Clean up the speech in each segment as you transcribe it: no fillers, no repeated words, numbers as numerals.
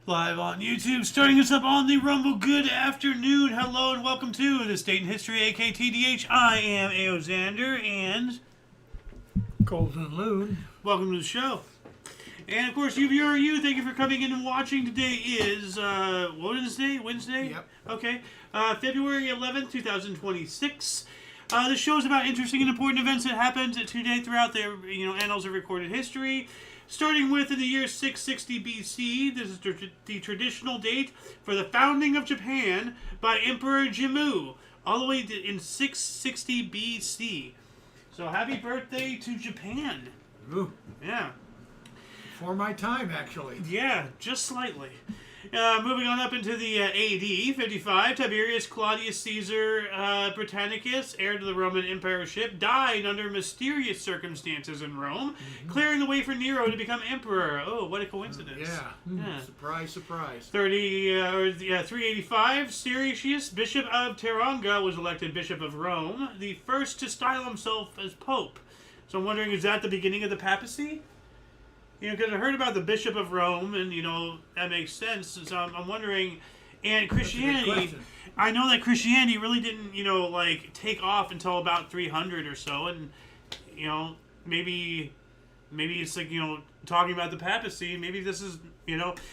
Live on YouTube, starting us up on the Rumble. Good afternoon, hello, and welcome to This Date in History, aka TDH. I am Xander, and Golden Loon. Welcome to the show. And of course, you, thank you for coming in and watching. Today is, what is today? Wednesday? Yep. Okay. February 11th, 2026. The show is about interesting and important events that happened today throughout the annals of recorded history. Starting with in the year 660 BC, this is the traditional date for the founding of Japan by Emperor Jimmu, all the way in 660 BC. So happy birthday to Japan. Ooh. Yeah. For my time, actually. Yeah, just slightly. Moving on up into the AD, 55, Tiberius Claudius Caesar Britannicus, heir to the Roman emperorship, died under mysterious circumstances in Rome, clearing the way for Nero to become emperor. Oh, what a coincidence. Yeah. Surprise, surprise. 385, Siricius, Bishop of Taronga, was elected Bishop of Rome, the first to style himself as Pope. So I'm wondering, is that the beginning of the papacy? Because I heard about the Bishop of Rome, and, that makes sense. So I'm wondering, and Christianity, I know that Christianity really didn't, take off until about 300 or so, and, maybe it's like, talking about the papacy, maybe this is,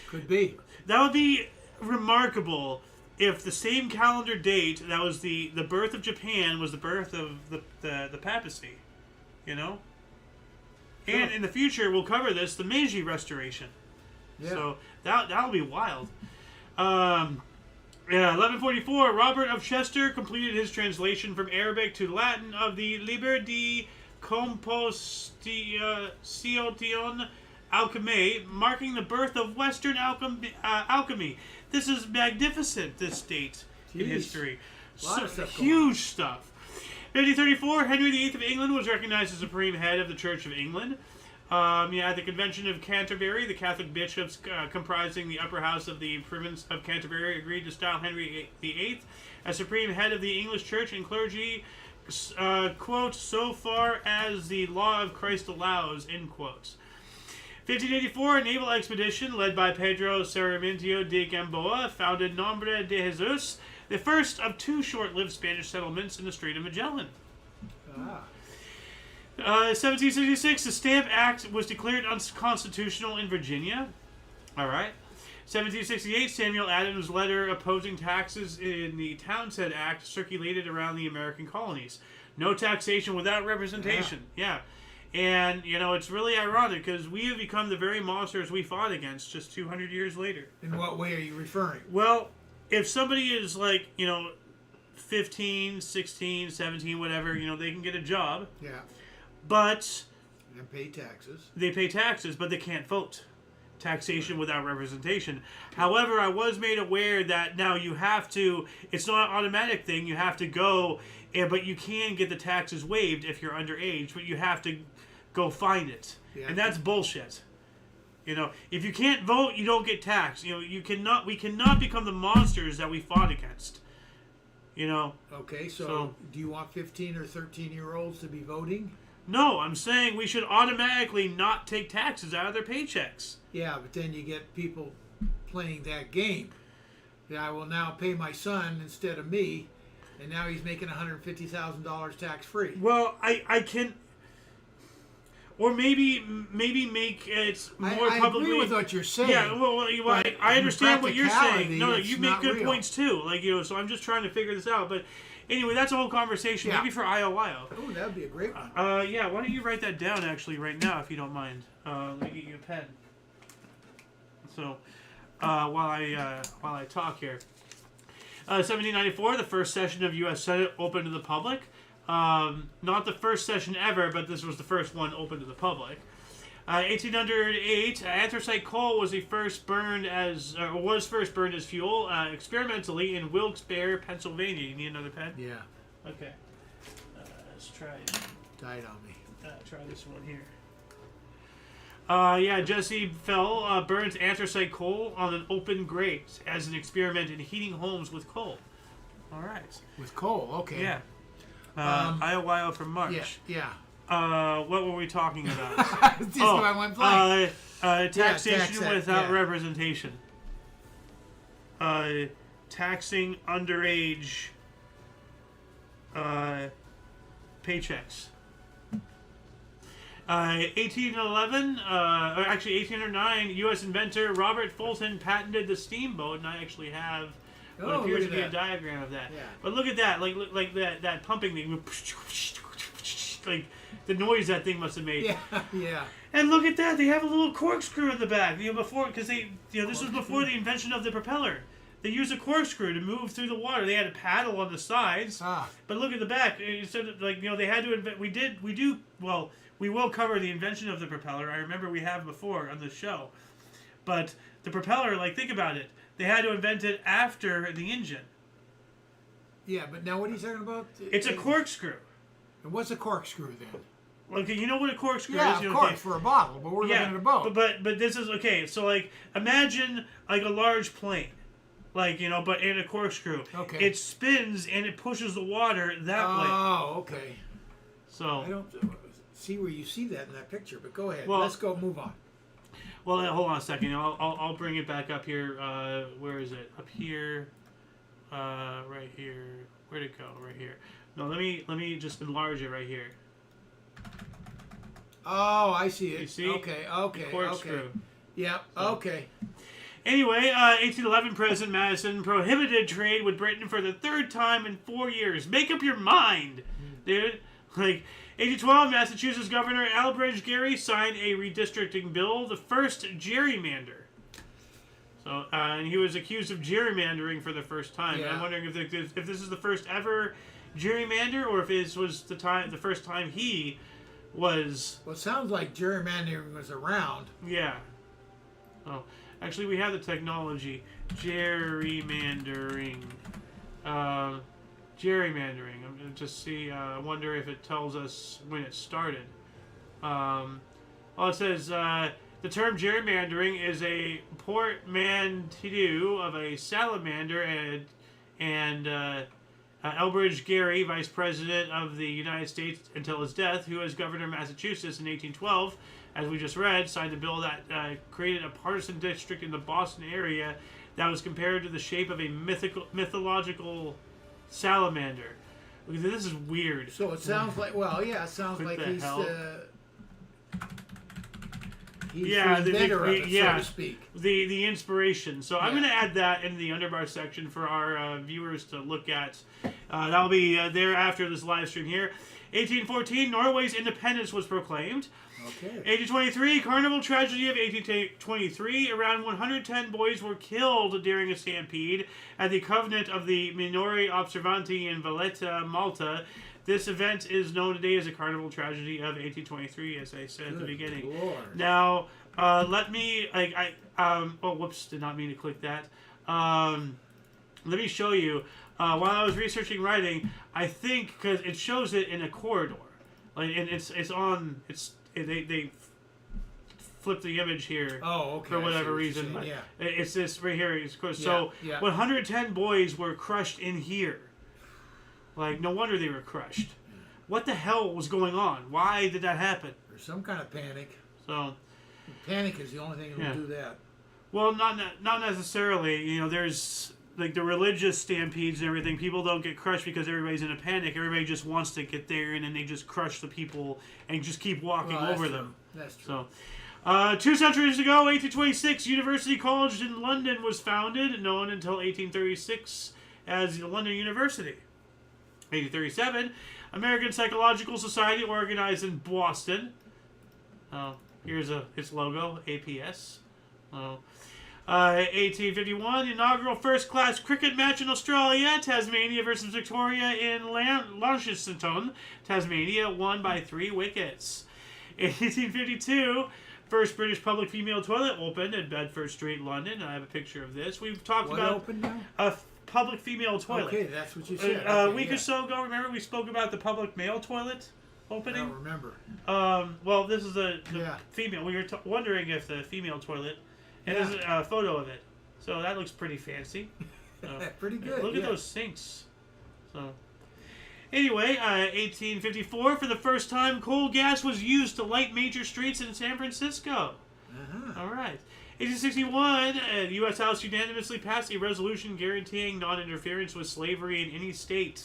Could be. That would be remarkable if the same calendar date that was the birth of Japan was the birth of the papacy, Sure. And in the future, we'll cover this, the Meiji Restoration. Yeah. So that'll be wild. 1144, Robert of Chester completed his translation from Arabic to Latin of the Liber de Composition Alchemy, marking the birth of Western alchemy. This is magnificent, this date in history. A lot of stuff huge stuff. 1534, Henry VIII of England was recognized as supreme head of the Church of England. At the Convention of Canterbury, the Catholic bishops comprising the upper house of the province of Canterbury agreed to style Henry VIII as supreme head of the English Church and clergy, quote, so far as the law of Christ allows, end quotes. 1584, a naval expedition led by Pedro Sarmiento de Gamboa founded Nombre de Jesus, the first of two short-lived Spanish settlements in the Strait of Magellan. 1766, the Stamp Act was declared unconstitutional in Virginia. All right. 1768, Samuel Adams' letter opposing taxes in the Townsend Act circulated around the American colonies. No taxation without representation. Yeah. And, it's really ironic because we have become the very monsters we fought against just 200 years later. In what way are you referring? Well, if somebody is 15, 16, 17, whatever, they can get a job. Yeah. But and pay taxes. They pay taxes, but they can't vote. Taxation without representation. However, I was made aware that now you have to, it's not an automatic thing, you have to go, but you can get the taxes waived if you're underage, but you have to go find it. Yeah. And that's bullshit. If you can't vote, you don't get taxed. We cannot become the monsters that we fought against. Okay, so do you want 15 or 13-year-olds to be voting? No, I'm saying we should automatically not take taxes out of their paychecks. Yeah, but then you get people playing that game. Yeah, I will now pay my son instead of me, and now he's making $150,000 tax-free. Well, I can... Or maybe make it more publicly. I agree with what you're saying. Yeah, well I understand what you're saying. No, you make good points too. So I'm just trying to figure this out. But anyway, that's a whole conversation. Yeah. Maybe for IOYO. Oh, that would be a great one. Yeah. Why don't you write that down actually right now if you don't mind? Let me get you a pen. So while I talk here, 1794, the first session of U.S. Senate opened to the public. Not the first session ever, but this was the first one open to the public. 1808, anthracite coal was first burned as fuel experimentally in Wilkes-Barre, Pennsylvania. You need another pen? Yeah. Okay. Let's try it. Died on me. Try this one here. Jesse Fell burns anthracite coal on an open grate as an experiment in heating homes with coal. All right. With coal, okay. Yeah. IOYO from March. Yeah. What were we talking about? I went blank. Taxation without representation. taxing underage paychecks. 1811, or actually 1809, U.S. inventor Robert Fulton patented the steamboat, and I actually have what appears to be a diagram of that. Yeah. But look at that, like that pumping thing, like the noise that thing must have made. Yeah, yeah. And look at that, they have a little corkscrew in the back. Before, because this was before the invention of the propeller. They used a corkscrew to move through the water. They had a paddle on the sides, but look at the back. Instead of they had to invent. We will cover the invention of the propeller. I remember we have before on the show, but the propeller, think about it. They had to invent it after the engine. Yeah, but now what are you talking about? It's a corkscrew. And what's a corkscrew then? Okay, you know what a corkscrew is? Yeah, of course, for a bottle, but we're looking at a boat. But this is okay. So imagine a large plane. But in a corkscrew. Okay. It spins and it pushes the water that way. Oh, okay. So I don't see where you see that in that picture, but go ahead. Well, let's go move on. Well, hold on a second. I'll bring it back up here. Where is it? Up here. Right here. Where'd it go? Right here. No, let me just enlarge it right here. Oh, I see it. You see? Okay. Corkscrew. Yeah. Okay. Anyway, 1811, President Madison prohibited trade with Britain for the third time in 4 years. Make up your mind, dude. 1812, Massachusetts Governor Elbridge Gerry signed a redistricting bill, the first gerrymander. So, and he was accused of gerrymandering for the first time. Yeah. I'm wondering if this is the first ever gerrymander, or if this was the first time he was. Well, it sounds like gerrymandering was around. Yeah. Oh. Actually, we have the technology. Gerrymandering. Gerrymandering. I'm going to just see. I wonder if it tells us when it started. It says the term gerrymandering is a portmanteau of a salamander and Elbridge Gerry, Vice President of the United States until his death, who was governor of Massachusetts in 1812. As we just read, signed a bill that created a partisan district in the Boston area that was compared to the shape of a mythological salamander. This is weird. So it sounds like, it sounds like he's the inventor of it, so to speak. The inspiration. So I'm going to add that in the underbar section for our viewers to look at. That'll be there after this live stream here. 1814, Norway's independence was proclaimed. Okay. 1823, Carnival tragedy of 1823. Around 110 boys were killed during a stampede at the convent of the Minori Observanti in Valletta, Malta. This event is known today as the Carnival tragedy of 1823, as I said at the beginning. Lord. Now, let me, whoops, did not mean to click that. Let me show you. While I was researching writing, I think, because it shows it in a corridor. And they flip the image here for whatever reason. Yeah. It's this right here. So 110 boys were crushed in here. No wonder they were crushed. What the hell was going on? Why did that happen? There's some kind of panic. So panic is the only thing that will do that. Well, not necessarily. There's the religious stampedes and everything. People don't get crushed because everybody's in a panic. Everybody just wants to get there, and then they just crush the people and just keep walking over them. That's true. So, 2 centuries ago, 1826, University College in London was founded, known until 1836 as the London University. 1837, American Psychological Society organized in Boston. Here's its logo, APS. 1851, inaugural first-class cricket match in Australia, Tasmania versus Victoria in Launceston, Tasmania, won by 3 wickets. 1852, first British public female toilet opened in Bedford Street, London. I have a picture of this. We've talked about opened now? A public female toilet. Okay, that's what you said. A week or so ago, remember we spoke about the public male toilet opening? I don't remember. Well, this is the female. We were wondering if the female toilet. And there's a photo of it. So that looks pretty fancy. Pretty good. Look at those sinks. So, anyway, 1854, for the first time, coal gas was used to light major streets in San Francisco. All right. 1861, the U.S. House unanimously passed a resolution guaranteeing non-interference with slavery in any state.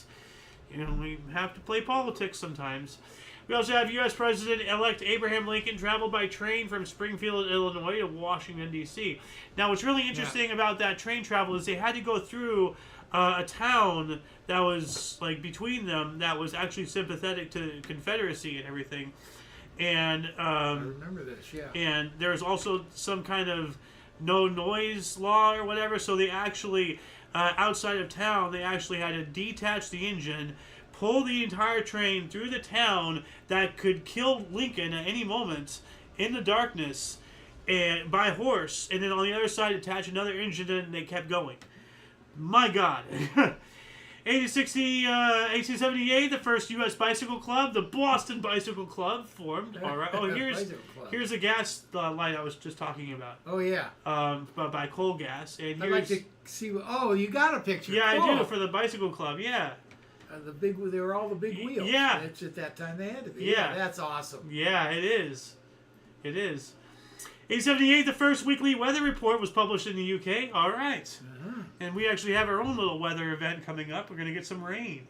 You know, we have to play politics sometimes. We also have U.S. President-elect Abraham Lincoln traveled by train from Springfield, Illinois to Washington, D.C. Now, what's really interesting about that train travel is they had to go through a town that was, like, between them that was actually sympathetic to Confederacy and everything. And I remember this, yeah. And there's also some kind of no noise law or whatever, so they actually, outside of town, they actually had to detach the engine, pull the entire train through the town that could kill Lincoln at any moment in the darkness and by horse, and then on the other side attach another engine and they kept going. My God. 1878, the first U.S. bicycle club, the Boston Bicycle Club, formed. All right. Oh, here's a gas light I was just talking about. Oh, yeah. But by coal gas. And I'd like to see. Oh, you got a picture. Yeah, cool. I do, for the bicycle club. Yeah. They were all the big wheels. Yeah. It's at that time they had to be. Yeah. That's awesome. Yeah, it is. It is. 1878, the first weekly weather report was published in the UK. All right. And we actually have our own little weather event coming up. We're going to get some rain.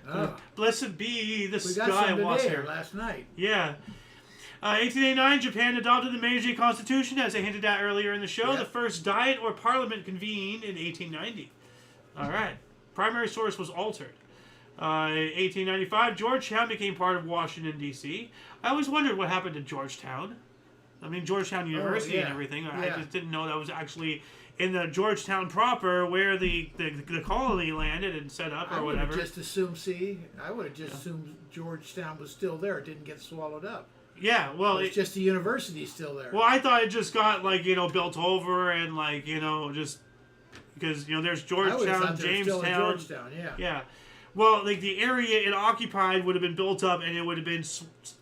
Oh. Blessed be the We got some today, Skywasher. last night. Yeah. 1889, Japan adopted the Meiji Constitution, as I hinted at earlier in the show. Yep. The first Diet or Parliament convened in 1890. All right. Primary source was altered. 1895, Georgetown became part of Washington, D.C. I always wondered what happened to Georgetown. I mean, Georgetown University and everything. I just didn't know that was actually in the Georgetown proper where the colony landed and set up or whatever. I would have just assumed, assumed Georgetown was still there. It didn't get swallowed up. Yeah, well... It's just the university still there. Well, I thought it just got, like, you know, built over and, like, you know, just... Because, you know, there's Georgetown, Jamestown... Georgetown, yeah. Yeah. Well, like, the area it occupied would have been built up and it would have been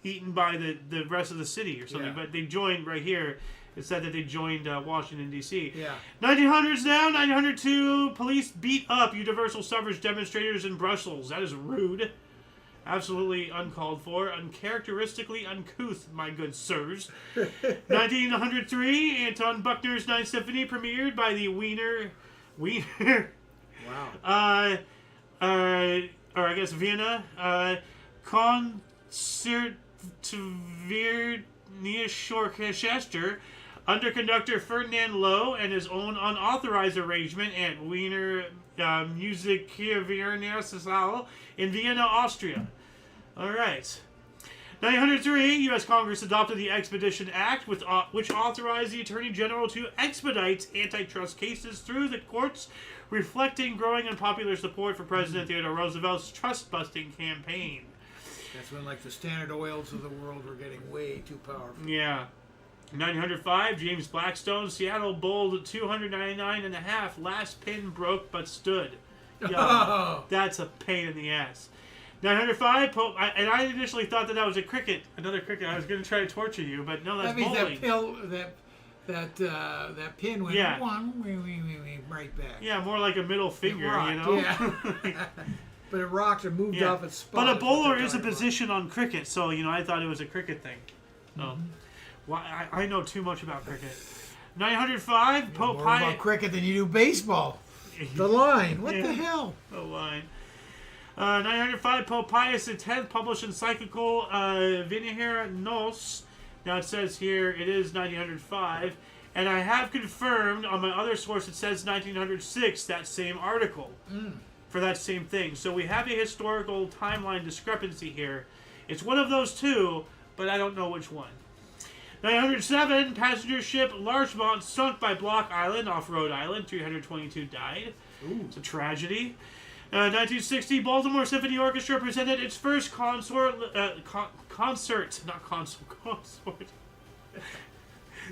eaten by the rest of the city or something. Yeah. But they joined right here. It said that they joined Washington, D.C. Yeah. 1900s now, 1902, police beat up universal suffrage demonstrators in Brussels. That is rude. Absolutely uncalled for. Uncharacteristically uncouth, my good sirs. 1903, Anton Buchner's Ninth Symphony premiered by the Wiener... Wow. Or I guess Vienna, Concertgebirgenischorchester, under conductor Ferdinand Loh and his own unauthorized arrangement at Wiener Musikvereinigung in Vienna, Austria. All right. 1903, U.S. Congress adopted the Expedition Act, which authorized the Attorney General to expedite antitrust cases through the courts, reflecting growing unpopular support for President Theodore Roosevelt's trust-busting campaign. That's when, like, the Standard Oils of the world were getting way too powerful. Yeah. 1905, James Blackstone, Seattle bowled 299.5. Last pin broke but stood. Yeah, that's a pain in the ass. 905, and I initially thought that was another cricket. I was going to try to torture you, but no, that's bowling. That pin went right back. Yeah, more like a middle finger, rocked, you know? Yeah. But it rocked and moved off its spot. But a bowler is a position on cricket, so, you know, I thought it was a cricket thing. So, well, I know too much about cricket. 905, Pope More Pius... about cricket than you do baseball. The line. What the hell? The line. 905, Pope Pius X published encyclical Venere Nos. Now it says here it is 1905, and I have confirmed on my other source it says 1906, that same article, for that same thing. So we have a historical timeline discrepancy here. It's one of those two, but I don't know which one. 907, passenger ship Larchmont sunk by Block Island off Rhode Island. 322 died. Ooh. It's a tragedy. 1960, Baltimore Symphony Orchestra presented its first concert.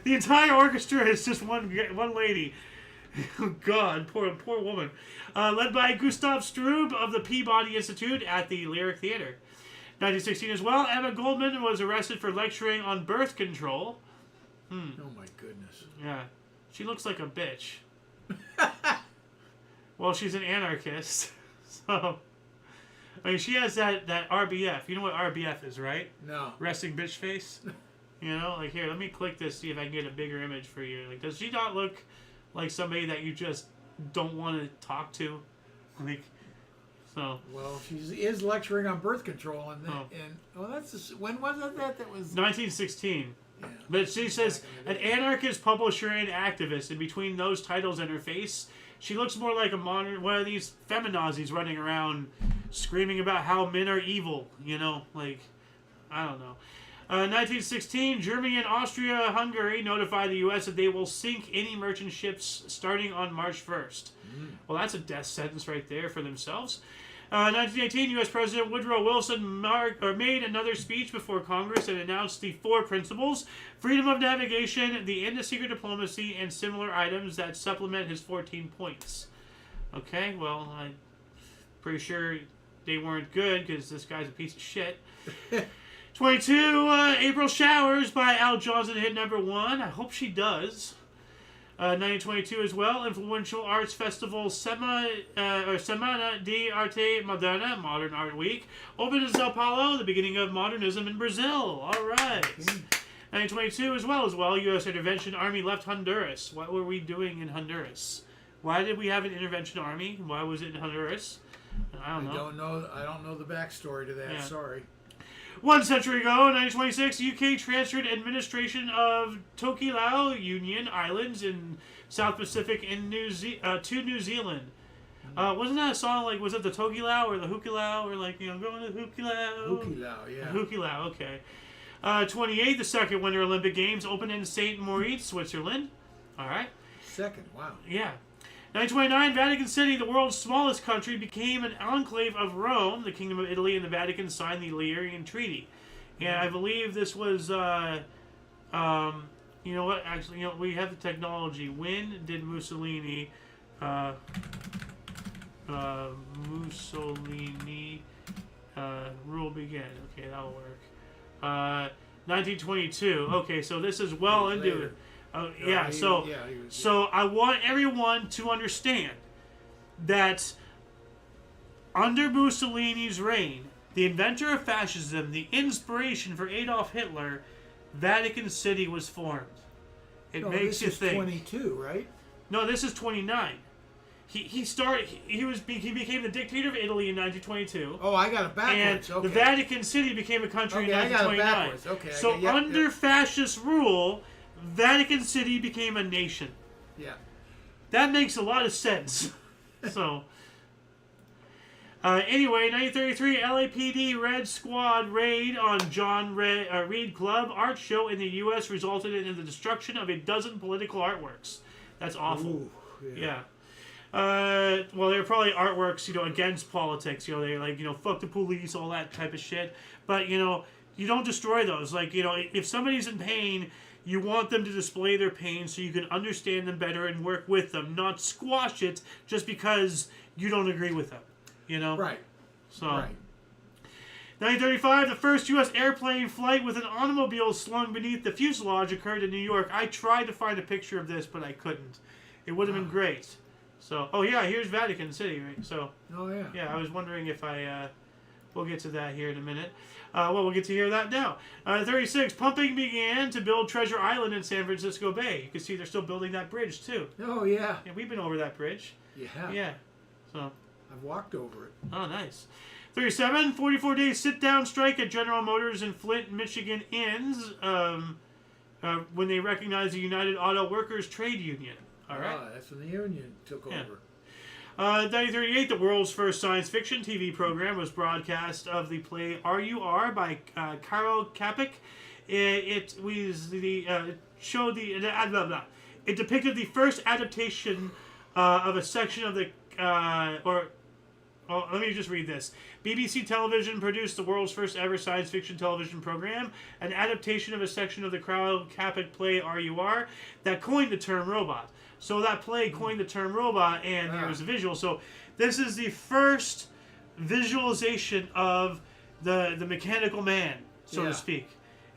The entire orchestra is just one lady. Oh God, poor woman. Led by Gustav Strube of the Peabody Institute at the Lyric Theater. 1916 as well, Emma Goldman was arrested for lecturing on birth control. Oh my goodness. Yeah, she looks like a bitch. Well, she's an anarchist. So, I mean, she has that RBF. You know what RBF is, right? No. Resting bitch face. You know, like, here, let me click this, see if I can get a bigger image for you. Like, does she not look like somebody that you just don't want to talk to? Like, so. Well, she is lecturing on birth control, when was it that was 1916. Yeah. But she says, an anarchist publisher and activist, and between those titles and her face, she looks more like a modern, one of these feminazis running around screaming about how men are evil, you know, like, I don't know. 1916, Germany and Austria-Hungary notify the U.S. that they will sink any merchant ships starting on March 1st. Well, that's a death sentence right there for themselves. 1918, U.S. President Woodrow Wilson made another speech before Congress and announced the 4 principles: freedom of navigation, the end of secret diplomacy, and similar items that supplement his 14 points. Okay, well, I'm pretty sure they weren't good because this guy's a piece of shit. 22, April Showers by Al Johnson hit #1. I hope she does. 1922 as well, influential arts festival Semana de Arte Moderna, Modern Art Week, opened in Sao Paulo, the beginning of modernism in Brazil. All right. 1922 as well, U.S. intervention army left Honduras. What were we doing in Honduras? Why did we have an intervention army? Why was it in Honduras? I don't know. I don't know the backstory to that. Yeah. Sorry. 1 century ago, 1926, UK transferred administration of Tokelau Union Islands in South Pacific in to New Zealand. Wasn't that a song, like, was it the Tokelau or the Hukilau, or like, you know, going to Hukilau? Hukilau, yeah. Hukilau, okay. 28, the second Winter Olympic Games opened in St. Moritz, Switzerland. All right. Second, wow. Yeah. 1929, Vatican City, the world's smallest country, became an enclave of Rome. The Kingdom of Italy and the Vatican signed the Lyrian Treaty. And I believe this was, you know what, actually, you know, we have the technology. When did Mussolini rule begin? Okay, that'll work. 1922. Okay, so this is well into it. So I want everyone to understand that under Mussolini's reign, the inventor of fascism, the inspiration for Adolf Hitler, Vatican City was formed. It makes you think. 22, right? No, this is 29. He became the dictator of Italy in 1922. Oh, I got it backwards. And the Vatican City became a country in 1929. I got it backwards. Okay. So under fascist rule, Vatican City became a nation. Yeah. That makes a lot of sense. So, anyway, 1933, LAPD Red Squad raid on John Reed Club art show in the U.S. resulted in the destruction of a dozen political artworks. That's awful. Ooh, yeah. Well, they were probably artworks, you know, against politics. You know, they're like, you know, fuck the police, all that type of shit. But, you know, you don't destroy those. Like, you know, if somebody's in pain, you want them to display their pain so you can understand them better and work with them, not squash it just because you don't agree with them. You know? Right. So, right. 1935, the first U.S. airplane flight with an automobile slung beneath the fuselage occurred in New York. I tried to find a picture of this, but I couldn't. It would have been great. So, oh yeah, here's Vatican City, right? So, oh yeah. Yeah, I was wondering if we'll get to that here in a minute. Well, we'll get to hear that now. 36, pumping began to build Treasure Island in San Francisco Bay. You can see they're still building that bridge, too. Oh, yeah. Yeah, we've been over that bridge. Yeah. Yeah. So. I've walked over it. Oh, nice. 37, 44-day sit-down strike at General Motors in Flint, Michigan ends when they recognize the United Auto Workers Trade Union. All right. That's when the union took over. 1938, the world's first science fiction TV program was broadcast of the play RUR by Karel Capek. It depicted the first adaptation of a section of the let me just read this. BBC Television produced the world's first ever science fiction television program, an adaptation of a section of the Karel Capek play RUR that coined the term robot. So that play coined the term robot, and there was a visual. So this is the first visualization of the mechanical man, so to speak.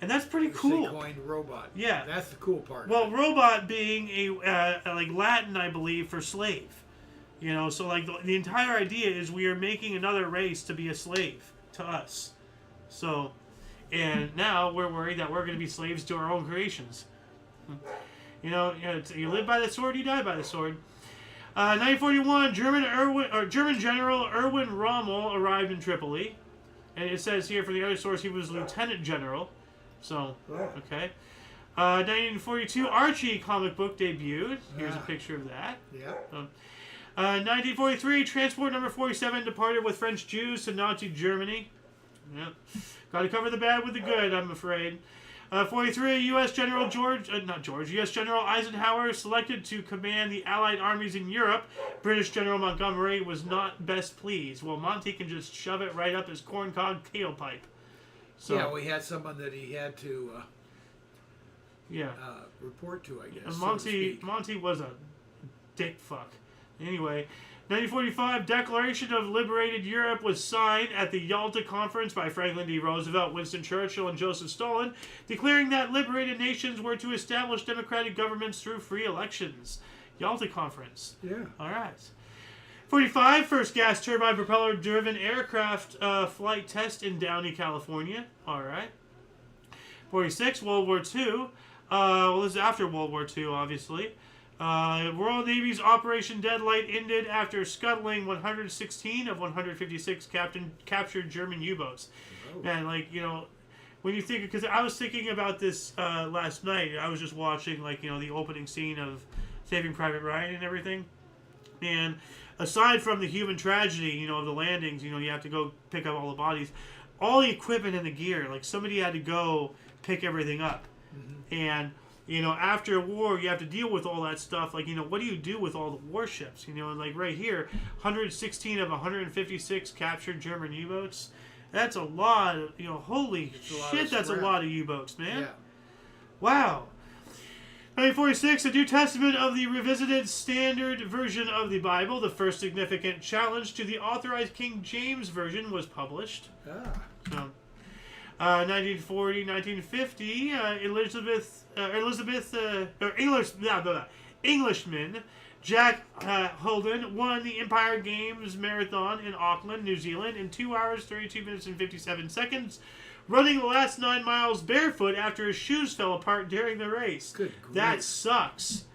And that's pretty cool. They coined robot. Yeah. That's the cool part. Well, robot being a like Latin, I believe, for slave. You know, so like the entire idea is we are making another race to be a slave to us. So And now we're worried that we're going to be slaves to our own creations. You live by the sword, you die by the sword. 1941, German General Erwin Rommel arrived in Tripoli. And it says here from the other source he was Lieutenant General. So, okay. 1942, Archie comic book debuted. Here's a picture of that. Yeah. 1943, transport number 47 departed with French Jews to Nazi Germany. Yep. Got to cover the bad with the good, I'm afraid. 43, U.S. General U.S. General Eisenhower selected to command the Allied armies in Europe. British General Montgomery was not best pleased. Well, Monty can just shove it right up his corncob tailpipe. So, yeah, we had someone that he had to report to, I guess. Monty was a dick fuck. Anyway, 1945, Declaration of Liberated Europe was signed at the Yalta Conference by Franklin D. Roosevelt, Winston Churchill, and Joseph Stalin, declaring that liberated nations were to establish democratic governments through free elections. Yalta Conference. Yeah. All right. 45, first gas turbine propeller-driven aircraft flight test in Downey, California. All right. 46, World War II. Well, this is after World War II, obviously. Royal Navy's Operation Deadlight ended after scuttling 116 of 156 captured German U-boats. Oh. And, when you think... Because I was thinking about this last night. I was just watching, the opening scene of Saving Private Ryan and everything. And aside from the human tragedy, of the landings, you have to go pick up all the bodies. All the equipment and the gear, somebody had to go pick everything up. Mm-hmm. And... after a war, you have to deal with all that stuff. What do you do with all the warships? Right here, 116 of 156 captured German U-boats. That's a lot of, holy shit, that's a lot of U-boats, man. Yeah. Wow. 1946, the New Testament of the Revisited Standard Version of the Bible, the first significant challenge to the Authorized King James Version, was published. So, 1940, 1950, Englishman Jack Holden won the Empire Games Marathon in Auckland, New Zealand in 2 hours, 32 minutes, and 57 seconds, running the last 9 miles barefoot after his shoes fell apart during the race. Good grief. That sucks.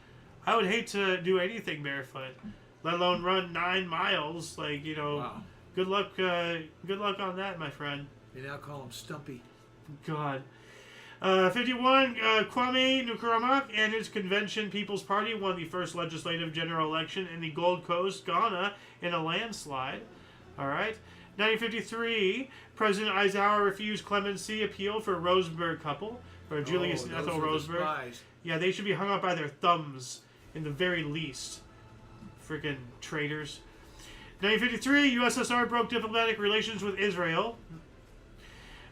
I would hate to do anything barefoot, let alone run 9 miles. Wow. Good luck on that, my friend. They now call him Stumpy. God. 51, Kwame Nkrumah and his Convention People's Party won the first legislative general election in the Gold Coast, Ghana, in a landslide. All right. 1953, President Eisenhower refused clemency appeal for Rosenberg couple, for Julius and Ethel Rosenberg. Yeah, they should be hung up by their thumbs, in the very least. Freaking traitors. 1953, USSR broke diplomatic relations with Israel.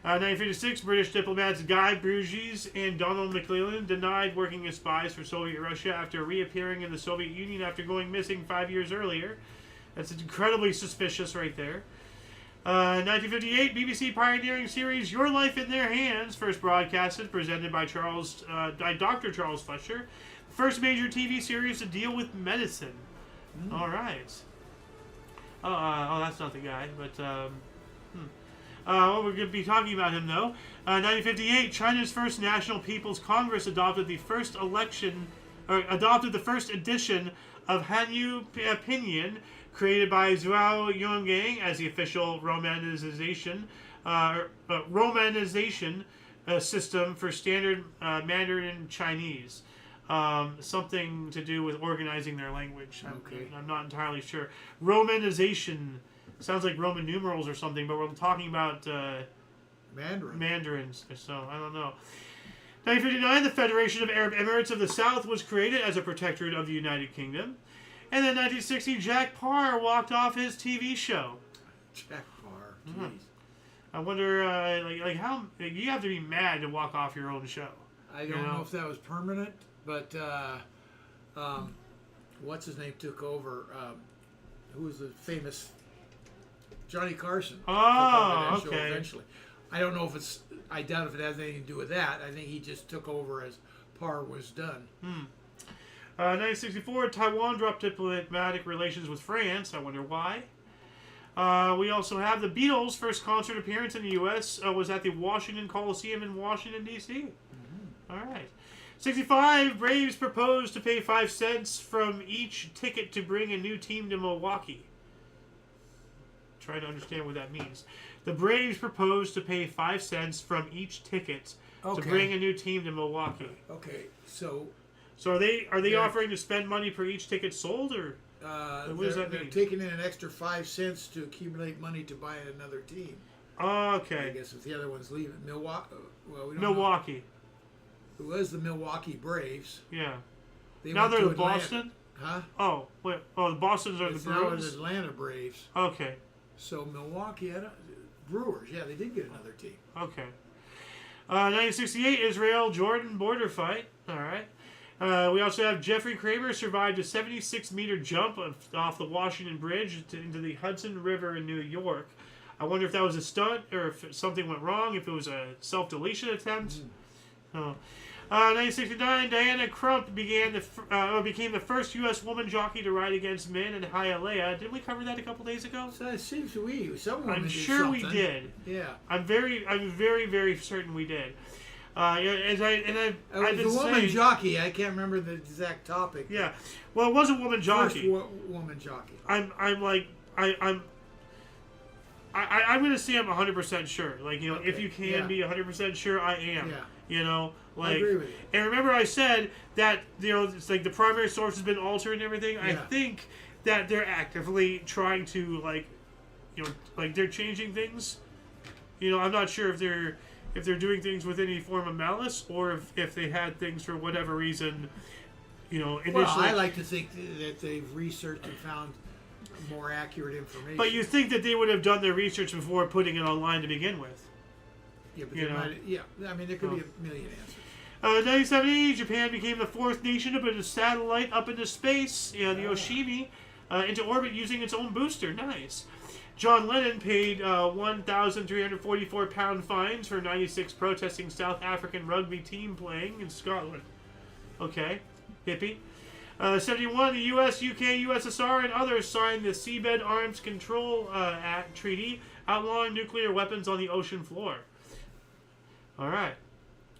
1956, British diplomats Guy Bruges and Donald McClellan denied working as spies for Soviet Russia after reappearing in the Soviet Union after going missing 5 years earlier. That's incredibly suspicious right there. 1958, BBC pioneering series Your Life in Their Hands, first broadcasted, presented by Dr. Charles Fletcher. First major TV series to deal with medicine. All right. That's not the guy, but... we're going to be talking about him, though. 1958, China's first National People's Congress adopted the first edition of Hanyu Pinyin, created by Zhuo Yongang as the official romanization system for standard Mandarin Chinese. Something to do with organizing their language. Okay. I'm not entirely sure. Romanization sounds like Roman numerals or something, but we're talking about Mandarins, so I don't know. 1959, the Federation of Arab Emirates of the South was created as a protectorate of the United Kingdom. And then 1960, Jack Parr walked off his TV show. Jack Parr, jeez. Mm-hmm. I wonder, how you have to be mad to walk off your own show. I don't know if that was permanent, but what's his name took over? Who was the famous Johnny Carson? Oh, took over that show eventually. I don't know if it's. I doubt if it has anything to do with that. I think he just took over as Parr was done. 1964, Taiwan dropped diplomatic relations with France. I wonder why. We also have the Beatles' first concert appearance in the U.S. Was at the Washington Coliseum in Washington, D.C. Mm-hmm. All right. 65, Braves proposed to pay 5 cents from each ticket to bring a new team to Milwaukee. Trying to understand what that means. The Braves proposed to pay 5 cents from each ticket to bring a new team to Milwaukee. Okay, so are they offering to spend money per each ticket sold, or what does that mean? They're taking in an extra 5 cents to accumulate money to buy another team. Okay. I guess if the other one's leaving Milwaukee, well, we don't Milwaukee. Know. It was the Milwaukee Braves. Yeah. They now they're the Atlanta. Boston. Huh? Oh wait. Oh, the Boston's are it's the now Brewers. the Atlanta Braves. Okay. So Milwaukee, Brewers. Yeah, they did get another team. Okay. 1968 Israel-Jordan border fight. All right. We also have Jeffrey Kramer survived a 76-meter jump off the Washington Bridge into the Hudson River in New York. I wonder if that was a stunt or if something went wrong, if it was a self-deletion attempt. 1969, Diana Crump became the first U.S. woman jockey to ride against men in Hialeah. Didn't we cover that a couple days ago? So it seems I'm sure we did. Yeah. I'm very, very certain we did. The woman jockey. I can't remember the exact topic. Yeah. Well, it was a woman jockey. First woman jockey. I'm going to say I'm 100% sure. Like, you know, if you can be 100% sure, I am. Yeah. You know, like, I agree with you. And remember I said that, you know, it's like the primary source has been altered and everything. Yeah. I think that they're actively trying to, like, you know, like they're changing things. You know, I'm not sure if they're doing things with any form of malice or if they had things for whatever reason, you know, initially. Well, I like to think that they've researched and found more accurate information. But you think that they would have done their research before putting it online to begin with? Yeah, but I mean, there could be a million answers. 1970, Japan became the 4th nation to put a satellite up into space, the Yoshimi, into orbit using its own booster. Nice. John Lennon paid 1,344 pound fines for 96 protesting South African rugby team playing in Scotland. Okay, hippie. 71, the U.S., UK, USSR, and others signed the Seabed Arms Control Act Treaty, outlawing nuclear weapons on the ocean floor. All right.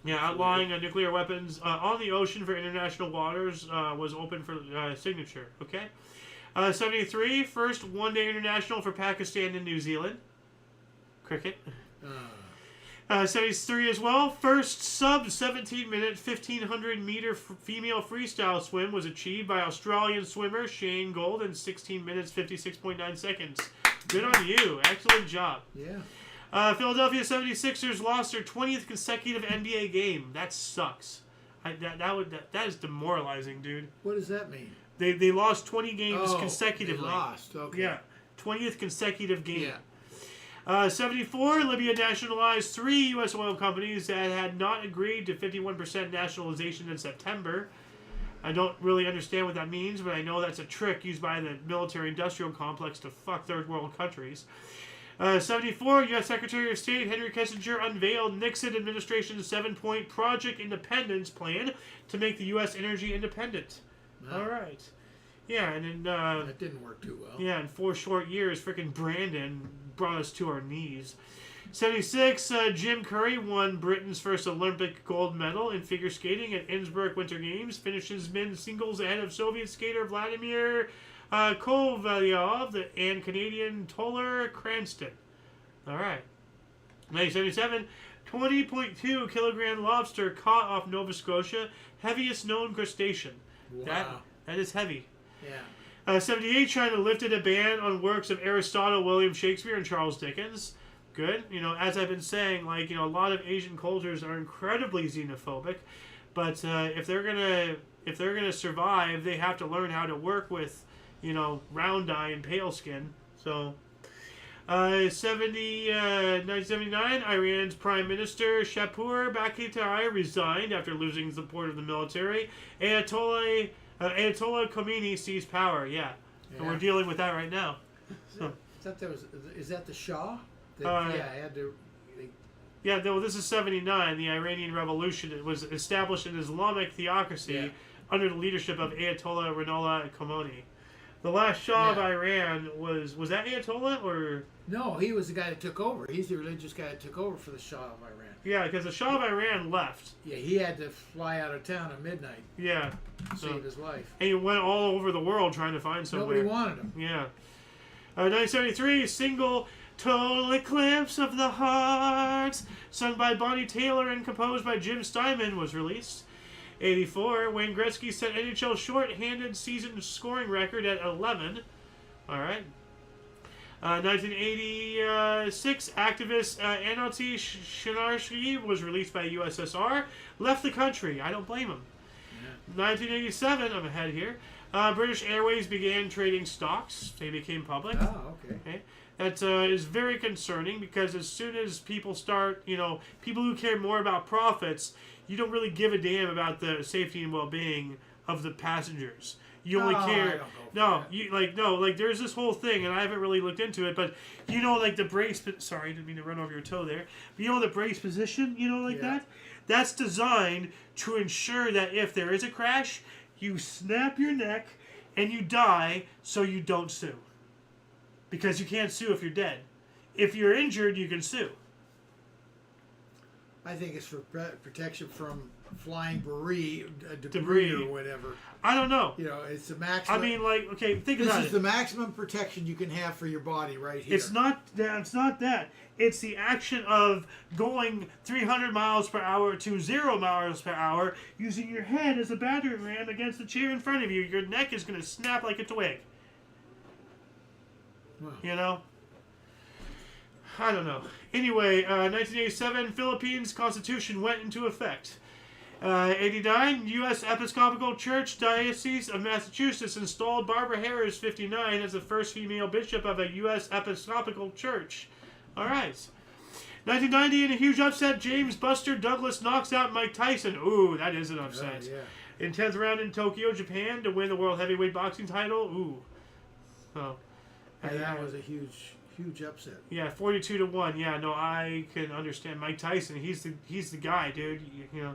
Yeah, outlawing nuclear weapons on the ocean for international waters was open for signature. Okay. 73, first one-day international for Pakistan and New Zealand. Cricket. 73 as well. First sub-17-minute, 1,500-meter female freestyle swim was achieved by Australian swimmer Shane Gould in 16 minutes, 56.9 seconds. Good on you. Excellent job. Yeah. Philadelphia 76ers lost their 20th consecutive NBA game. That sucks. That is demoralizing, dude. What does that mean? They lost 20 games consecutively. They lost. Okay. Yeah. 20th consecutive game. Yeah. 74, Libya nationalized 3 U.S. oil companies that had not agreed to 51% nationalization in September. I don't really understand what that means, but I know that's a trick used by the military-industrial complex to fuck third world countries. 74, U.S. Secretary of State Henry Kissinger unveiled Nixon administration's 7-point Project Independence plan to make the U.S. energy independent. All right. Yeah, and then... that didn't work too well. Yeah, in 4 short years, frickin' Brandon brought us to our knees. 76, Jim Curry won Britain's first Olympic gold medal in figure skating at Innsbruck Winter Games, finishes men's singles ahead of Soviet skater Vladimir Kovalyov and Canadian Toller Cranston. All right. 1977, 20.2 kilogram lobster caught off Nova Scotia, heaviest known crustacean. Wow. That is heavy. Yeah. 78, China lifted a ban on works of Aristotle, William Shakespeare, and Charles Dickens. Good. You know, as I've been saying, like, you know, a lot of Asian cultures are incredibly xenophobic, but if they're gonna survive, they have to learn how to work with, you know, round eye and pale skin. So, 1979, Iran's Prime Minister Shapur Bakhtiari resigned after losing support of the military. Ayatollah Khomeini seized power. Yeah. And we're dealing with that right now. Is that the Shah? Well, this is 79. The Iranian Revolution. It was established an Islamic theocracy under the leadership of Ayatollah Ruhollah Khomeini. The last Shah of Yeah. Iran was that Ayatollah or? No, he was the guy that took over. He's the religious guy that took over for the Shah of Iran. Yeah, because the Shah of Iran left. Yeah, he had to fly out of town at midnight Yeah. to So, save his life. and he went all over the world trying to find somewhere. Nobody wanted him. Yeah. 1973, single Total Eclipse of the Heart, sung by Bonnie Taylor and composed by Jim Steinman, was released. 84, Wayne Gretzky set NHL short-handed season scoring record at 11. All right. 1986, activist Anatoly Shinarski was released by USSR, left the country. I don't blame him. Yeah. 1987, I'm ahead here. British Airways began trading stocks. They became public. Oh, okay. Okay. That is very concerning because as soon as people start, people who care more about profits, you don't really give a damn about the safety and well-being of the passengers. You only I care. don't go for No, that. there's this whole thing, and I haven't really looked into it, but the brace. Sorry, I didn't mean to run over your toe there. But the brace position, Yeah. that. That's designed to ensure that if there is a crash, you snap your neck and you die, so you don't sue. Because you can't sue if you're dead. If you're injured, you can sue. I think it's for protection from flying debris Debris. or whatever. I don't know. It's the maximum. I mean, think this about is it. the maximum protection you can have for your body right here. It's not that. It's not that. It's the action of going 300 miles per hour to 0 miles per hour using your head as a battering ram against the chair in front of you. Your neck is going to snap like a twig. Wow. I don't know. Anyway, 1987, Philippines Constitution went into effect. 89, U.S. Episcopal Church Diocese of Massachusetts installed Barbara Harris, 59, as the first female bishop of a U.S. Episcopal Church. All right. 1990, in a huge upset, James Buster Douglas knocks out Mike Tyson. Ooh, that is an upset. Yeah. In 10th round in Tokyo, Japan, to win the World Heavyweight Boxing title. Ooh. Oh. And that was a huge upset. Yeah, 42-1. Yeah, no, I can understand Mike Tyson. He's the guy, dude. In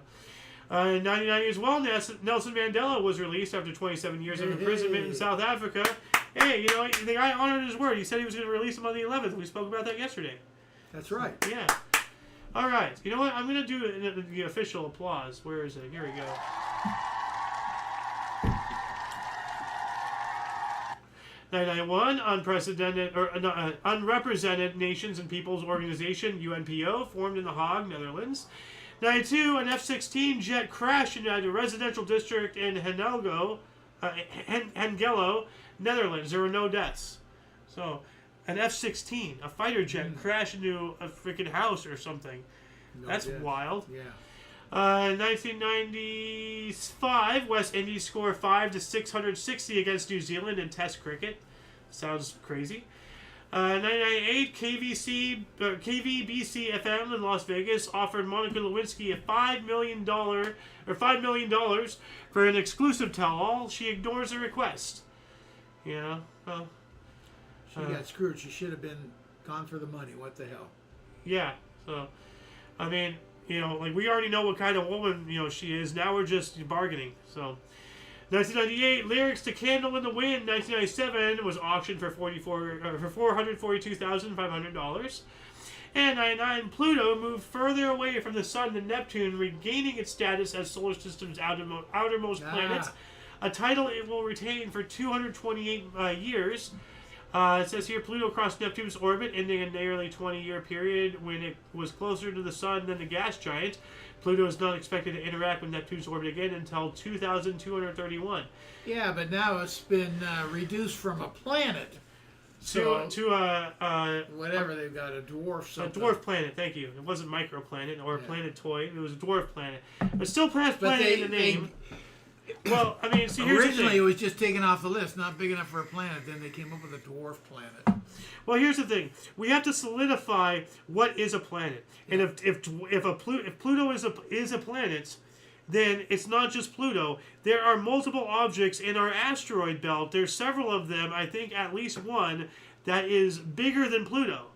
1990 as well, Nelson Mandela was released after 27 years of imprisonment in South Africa. Hey, the guy honored his word. He said he was going to release him on the 11th. We spoke about that yesterday. That's right. Yeah. All right. You know what? I'm going to do the official applause. Where is it? Here we go. Unrepresented Nations and Peoples Organization, UNPO, formed in The Hague, Netherlands. 92, an F-16 jet crashed in a residential district in Hengelo, Netherlands. There were no deaths. So, an F-16, a fighter jet, crashed into a freaking house or something. That's wild. Yeah. 1995, West Indies score 5-660 against New Zealand in Test cricket. Sounds crazy. 1998, KVBC FM in Las Vegas offered Monica Lewinsky $5 million for an exclusive tell-all. She ignores the request. She got screwed. She should have been gone for the money. What the hell? Yeah. So, I mean, we already know what kind of woman, she is. Now we're just bargaining. So, 1998, lyrics to "Candle in the Wind," 1997 was auctioned for $442,500. And 99, Pluto moved further away from the Sun than Neptune, regaining its status as solar system's outermost planet. A title it will retain for 228 years. It says here, Pluto crossed Neptune's orbit, ending a nearly 20-year period when it was closer to the Sun than the gas giant. Pluto is not expected to interact with Neptune's orbit again until 2231. Yeah, but now it's been reduced from a planet To whatever they've got, a dwarf something. A dwarf planet, thank you. It wasn't microplanet or a planet toy. It was a dwarf planet. But still planet in the name. Well, I mean, see, here's the originally thing. it was just taken off the list, not big enough for a planet. Then they came up with a dwarf planet. Well, here's the thing. We have to solidify what is a planet. And if Pluto is a planet, then it's not just Pluto. There are multiple objects in our asteroid belt. There's several of them. I think at least one that is bigger than Pluto.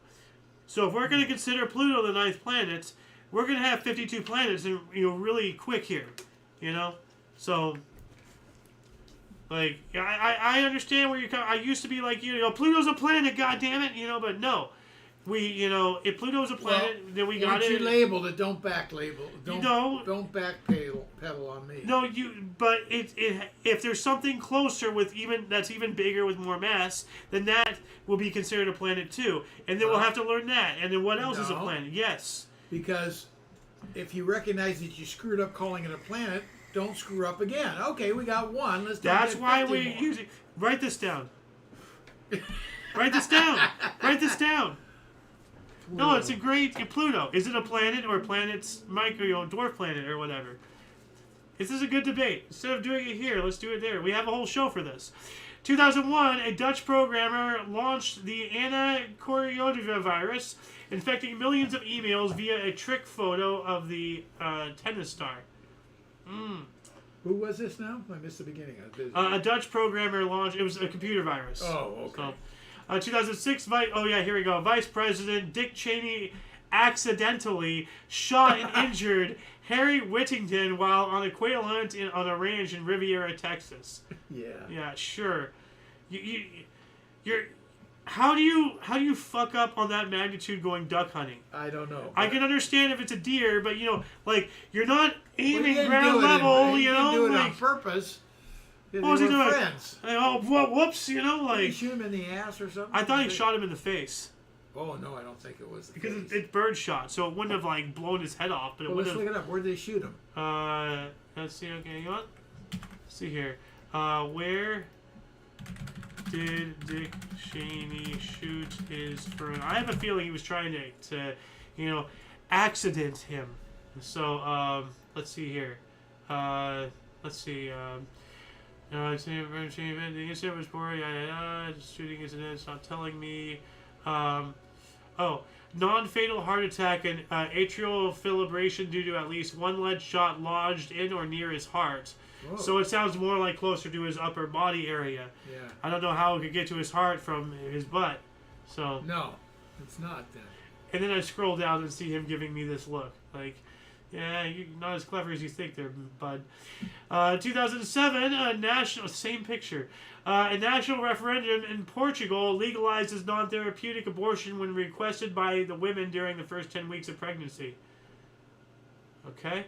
So if we're going to consider Pluto the 9th planet, we're going to have 52 planets, and really quick here, So, Like, I understand where you're coming. I used to be like, Pluto's a planet, goddammit, but no. If Pluto's a planet, then we got it. Once you labeled it, don't back label. Don't back pedal on me. No, but if there's something closer that's even bigger with more mass, then that will be considered a planet too. And then we'll have to learn that. And then what else is a planet? Yes. Because if you recognize that you screwed up calling it a planet, don't screw up again. Okay, we got one. That's why we use it. Write this down. Write this down. Write this down. No, it's a great Pluto. Is it a planet or planet's dwarf planet or whatever? This is a good debate. Instead of doing it here, let's do it there. We have a whole show for this. 2001, a Dutch programmer launched the virus, infecting millions of emails via a trick photo of the tennis star. Who was this now? I missed the beginning. A Dutch programmer launched. It was a computer virus. Oh, okay. 2006, here we go. Vice President Dick Cheney accidentally shot and injured Harry Whittington while on a quail hunt on a ranch in Riviera, Texas. Yeah. Yeah, sure. You're. How do you fuck up on that magnitude going duck hunting? I don't know. I can understand if it's a deer, but you're not aiming ground level. You didn't do it on purpose. What was he doing? Friends. Whoops! Did he shoot him in the ass or something? I thought he shot him in the face. Oh no, I don't think it was. Because it's bird shot, so it wouldn't have blown his head off. But let's look it up. Where did they shoot him? Let's see. Okay, you know what? Let's see here. Where did Dick Cheney shoot his friend? I have a feeling he was trying to accident him. So let's see here. Let's see. The incident was poor. Shooting incident. It's not telling me. Non-fatal heart attack and atrial fibrillation due to at least one lead shot lodged in or near his heart. Whoa. So it sounds more like closer to his upper body area. Yeah. I don't know how it could get to his heart from his butt. So no, it's not then. And then I scroll down and see him giving me this look. Yeah, you're not as clever as you think there, bud. 2007, same picture. A national referendum in Portugal legalizes non-therapeutic abortion when requested by the women during the first 10 weeks of pregnancy. Okay.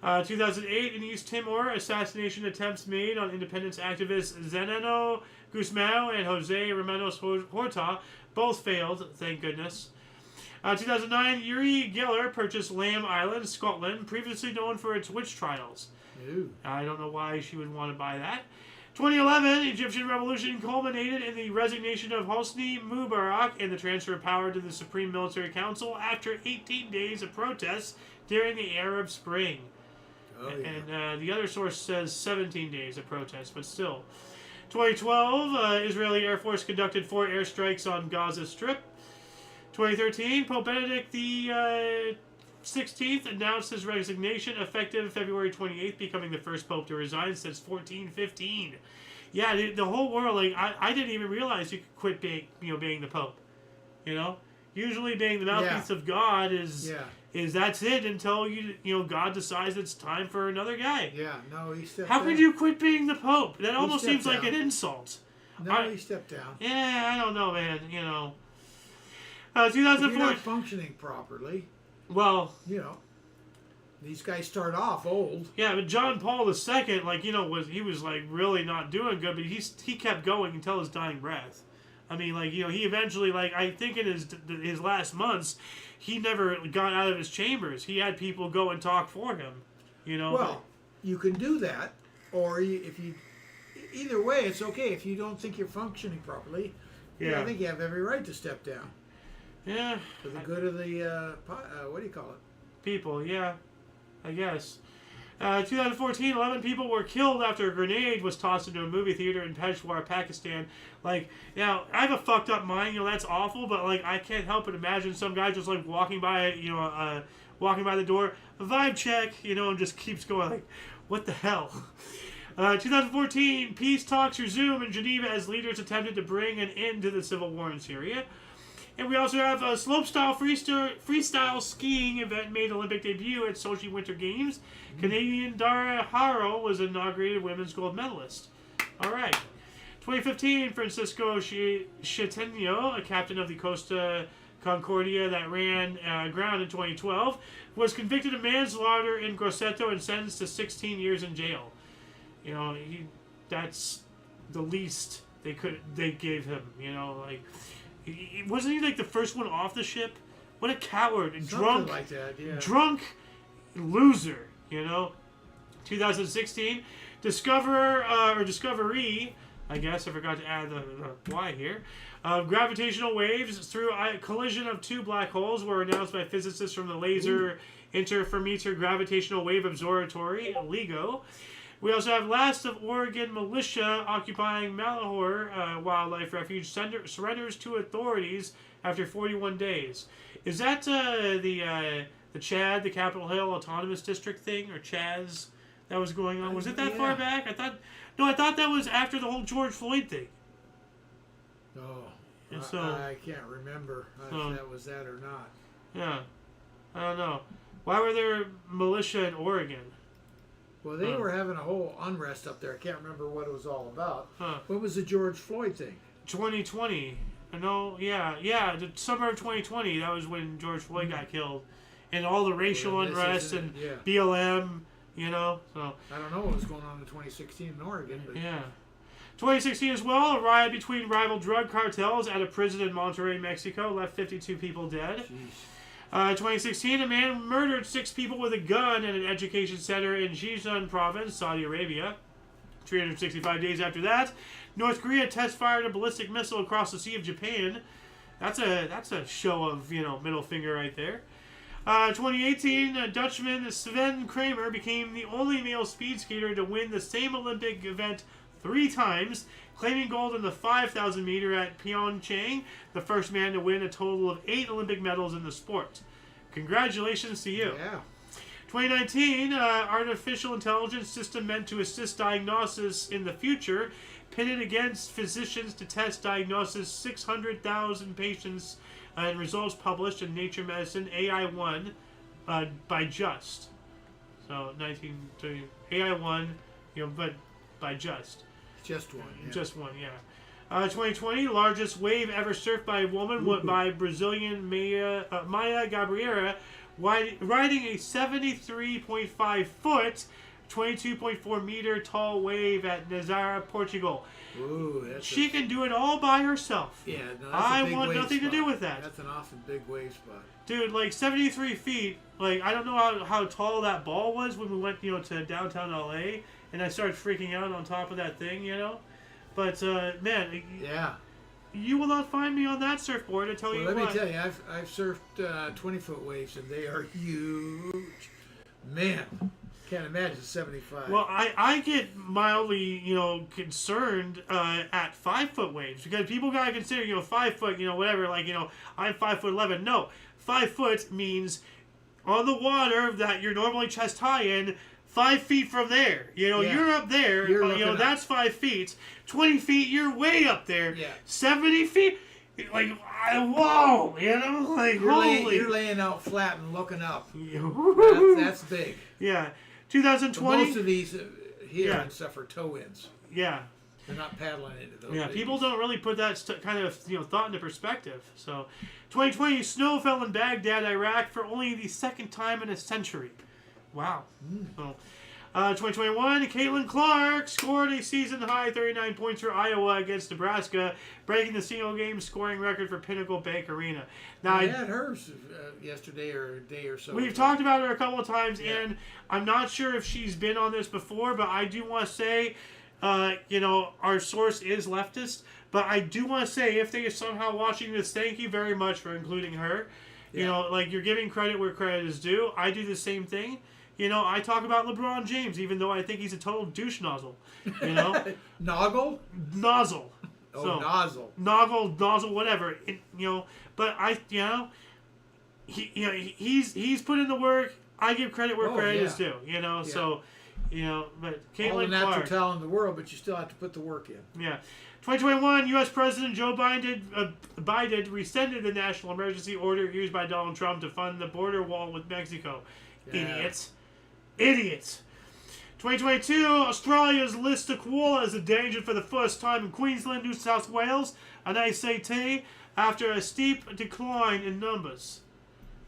2008, in East Timor, assassination attempts made on independence activists Zenano Guzmão and Jose Ramos Horta. Both failed, thank goodness. 2009, Uri Geller purchased Lamb Island, Scotland, previously known for its witch trials. Ew. I don't know why she would want to buy that. 2011, Egyptian revolution culminated in the resignation of Hosni Mubarak and the transfer of power to the Supreme Military Council after 18 days of protests during the Arab Spring. Oh, yeah. And the other source says 17 days of protests, but still. 2012, Israeli Air Force conducted 4 airstrikes on Gaza Strip. 2013, Pope Benedict the 16th announced his resignation effective February 28th, becoming the first pope to resign since 1415. Yeah, the whole world, I didn't even realize you could quit being the pope. Usually being the mouthpiece of God is that's it until God decides it's time for another guy. Yeah, no, he stepped How down. could you quit being the pope? That almost seems like an insult. No, he stepped down. Yeah, I don't know, man. 2004. If you're not functioning properly. Well, these guys start off old. Yeah, but John Paul II, he was really not doing good, but he kept going until his dying breath. I mean, he eventually, I think in his last months, he never got out of his chambers. He had people go and talk for him. Well, you can do that, or either way, it's okay if you don't think you're functioning properly. Yeah, I think you have every right to step down. Yeah. For the good of the, what do you call it? People, yeah. I guess. 2014, 11 people were killed after a grenade was tossed into a movie theater in Peshawar, Pakistan. I have a fucked up mind, that's awful, but, I can't help but imagine some guy just, walking by, walking by the door, a vibe check, and just keeps going, what the hell? 2014, peace talks resume in Geneva as leaders attempted to bring an end to the civil war in Syria. And we also have a slopestyle freestyle skiing event made Olympic debut at Sochi Winter Games. Canadian Dara Haro was inaugurated women's gold medalist. All right. 2015, Francisco Chitenio, a captain of the Costa Concordia that ran aground in 2012, was convicted of manslaughter in Grosseto and sentenced to 16 years in jail. You know, that's the least they gave him. You know, like wasn't he like the first one off the ship? What a coward, Something like that, yeah. Drunk loser. You know, 2016, discovery. I guess I forgot to add the Y here. Gravitational waves through a collision of two black holes were announced by physicists from the Laser Interferometer Gravitational Wave Observatory, LIGO. We also have last of Oregon militia occupying Malheur Wildlife Refuge surrenders to authorities after 41 days. Is that the Chad, the Capitol Hill Autonomous District thing, or Chaz that was going on? Was it that far back? I thought that was after the whole George Floyd thing. Oh, And so, I can't remember if that was that or not. Yeah, I don't know. Why were there militia in Oregon? Well, they were having a whole unrest up there. I can't remember what it was all about. Huh. What was the George Floyd thing? 2020. No, yeah, the summer of 2020. That was when George Floyd got killed, and all the racial unrest and BLM. You know, so I don't know what was going on in 2016 in Oregon, but yeah. 2016 as well, a riot between rival drug cartels at a prison in Monterrey, Mexico, left 52 people dead. 2016, a man murdered 6 people with a gun at an education center in Jizan province, Saudi Arabia. 365 days after that, North Korea test-fired a ballistic missile across the Sea of Japan. That's a show of, middle finger right there. 2018, Dutchman Sven Kramer became the only male speed skater to win the same Olympic event 3 times, claiming gold in the 5,000 meter at Pyeongchang, the first man to win a total of 8 Olympic medals in the sport. Congratulations to you. Yeah. 2019, artificial intelligence system meant to assist diagnosis in the future, pitted against physicians to test diagnosis 600,000 patients, and results published in Nature Medicine AI1 by Just. So 1930 AI1, but by Just. Just one. Yeah. Just one, yeah. 2020, largest wave ever surfed by a woman by Brazilian Maya Gabriela, riding a 73.5 foot, 22.4 meter tall wave at Nazaré, Portugal. Ooh, she can do it all by herself. Yeah, no, I want nothing to do with that. That's an awful big wave spot. Dude, like 73 feet, like I don't know how tall that ball was when we went, to downtown LA, and I started freaking out on top of that thing, But, man, yeah, you will not find me on that surfboard, I tell you what. Let me tell you, I've surfed 20-foot waves, and they are huge. Man, can't imagine 75. Well, I get mildly, concerned at 5-foot waves, because people gotta consider, 5 foot, whatever, like, I'm 5'11". No, 5 foot means on the water that you're normally chest high in, 5 feet from there. You're up there. That's 5 feet. 20 feet, you're way up there. Yeah. 70 feet, like, whoa, like, holy. You're laying out flat and looking up. That's big. Yeah. 2020. Most of these here and stuff are toe-ins. Yeah. They're not paddling into those. Yeah, babies. people don't really put that kind of thought into perspective. So, 2020, snow fell in Baghdad, Iraq, for only the 2nd time in a century. Wow. So, 2021, Caitlin Clark scored a season-high 39 points for Iowa against Nebraska, breaking the single-game scoring record for Pinnacle Bank Arena. Now, I had hers yesterday or a day or so. We've talked about her a couple of times, and I'm not sure if she's been on this before, but I do want to say, our source is leftist, but I do want to say, if they are somehow watching this, thank you very much for including her. You're giving credit where credit is due. I do the same thing. I talk about LeBron James, even though I think he's a total douche nozzle. Noggle? Nozzle. Oh, so, nozzle. Nozzle, whatever. But he's put in the work. I give credit where credit is due. So, but Caitlin all the natural Clark, talent in the world, but you still have to put the work in. Yeah. 2021, U.S. President Joe Biden rescinded the national emergency order used by Donald Trump to fund the border wall with Mexico. Yeah. Idiots. 2022, Australia's list of koalas endangered for the first time in Queensland, New South Wales, and ACT after a steep decline in numbers.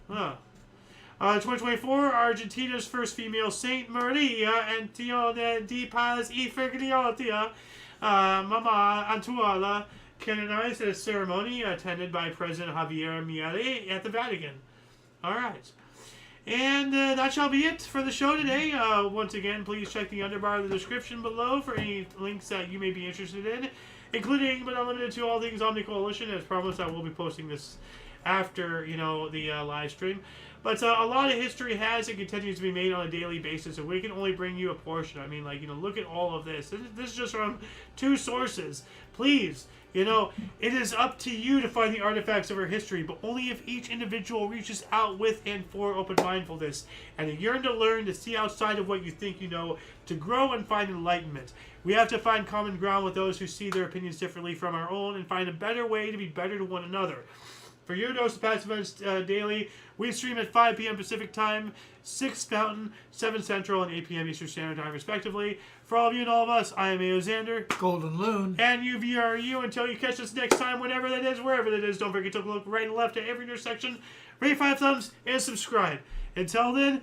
2024, Argentina's first female saint, Maria Antonia de Paz y Figueroa, Mama Antuola, canonized at a ceremony attended by President Javier Milei at the Vatican. All right. And that shall be it for the show today. Once again, please check the underbar of the description below for any links that you may be interested in, including but not limited to all things Omni Coalition. As promised, I will be posting this after the live stream. But a lot of history has and continues to be made on a daily basis, and we can only bring you a portion. I mean, look at all of this. This is just from 2 sources. Please, it is up to you to find the artifacts of our history, but only if each individual reaches out with and for open mindfulness, and a yearn to learn, to see outside of what you think you know, to grow and find enlightenment. We have to find common ground with those who see their opinions differently from our own, and find a better way to be better to one another. For your dose of past events daily, we stream at 5 p.m. Pacific Time, 6 Mountain, 7 Central, and 8 p.m. Eastern Standard Time, respectively. For all of you and all of us, I am Xander. Golden Loon. And UVRU. Until you catch us next time, whenever that is, wherever that is, don't forget to look right and left at every intersection, rate 5 thumbs, and subscribe. Until then...